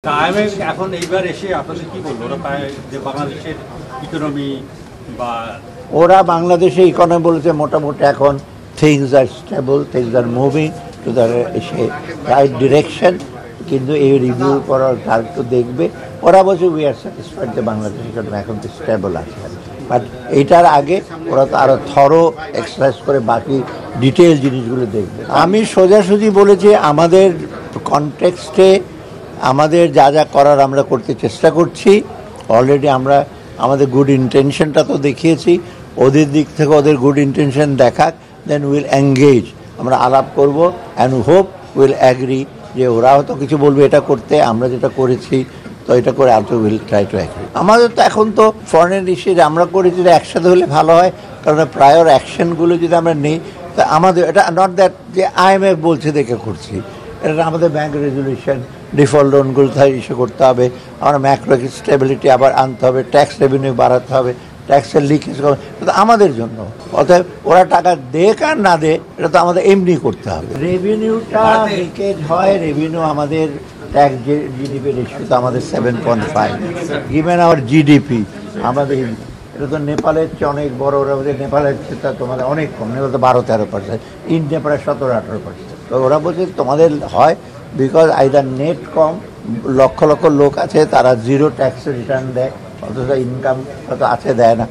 IMF এখন এইবার এসে আপনাদের কি বললো ওরা যে বাংলাদেশের ইকোনমি বা ওরা বাংলাদেশে ইকোনমি বলেছে মোটামুটি এখন things are stable, things are moving to the right direction, কিন্তু এই রিভিউ করার তার একটু দেখবে। ওরা বলছে উই আর স্যাটিসফাইড যে বাংলাদেশ ইকোনমি এখন তো স্টেবল আছে, বাট এইটার আগে ওরা তো আরও থরো এক্সারসাইজ করে বাকি ডিটেল জিনিসগুলো দেখবে। আমি সোজাসুজি বলেছি আমাদের কনটেক্সটে আমাদের যা যা করার আমরা করতে চেষ্টা করছি। অলরেডি আমরা আমাদের গুড ইন্টেনশনটা তো দেখিয়েছি, ওদের দিক থেকে ওদের গুড ইন্টেনশন দেখাক, দেন উইল এঙ্গেজ, আমরা আলাপ করব অ্যান্ড হোপ উইল অ্যাগ্রি যে ওরা হয়তো কিছু বলবে এটা করতে, আমরা যেটা করেছি তো এটা করে also will try to agree. আমাদের তো এখন তো ফরেন ইস্যুজ আমরা করেছি যে একসাথে হলে ভালো হয়, কারণ প্রায়র অ্যাকশনগুলো যদি আমরা নিই তা আমাদের এটা নট দ্যাট যে আইএমএফ বলছে দেখে করছি, এটা আমাদের ব্যাংক রেজলিউশন, ডিফল্ট লোনগুলো ইস্যু করতে হবে, আমরা ম্যাক্রো স্টেবিলিটি আবার আনতে হবে, ট্যাক্স রেভিনিউ বাড়াতে হবে, ট্যাক্সের লিকেজ এটা আমাদের জন্য। অতএব ওরা টাকা দেখ আর না দে এটা তো আমাদের এমনি করতে হবে। রেভিনিউটা লিকেজ হয়, রেভিনিউ আমাদের ট্যাক্স জিডিপি রেশিও তো আমাদের 7.5, গিভেন আওয়ার জিডিপি আমাদের এটা তো নেপালের চেয়ে অনেক বড়, ওরা নেপালের চেয়ে তোমাদের অনেক কম, নেপাল তো 12-13%, ইন্ডিয়া প্রায় 17-18%। তো ওরা বলছে তোমাদের হয় বিকজ আইদার নেট কম, লক্ষ লক্ষ লোক আছে তারা জিরো ট্যাক্স রিটার্ন দেয়, অথচ ইনকাম হয়তো আছে দেয় না,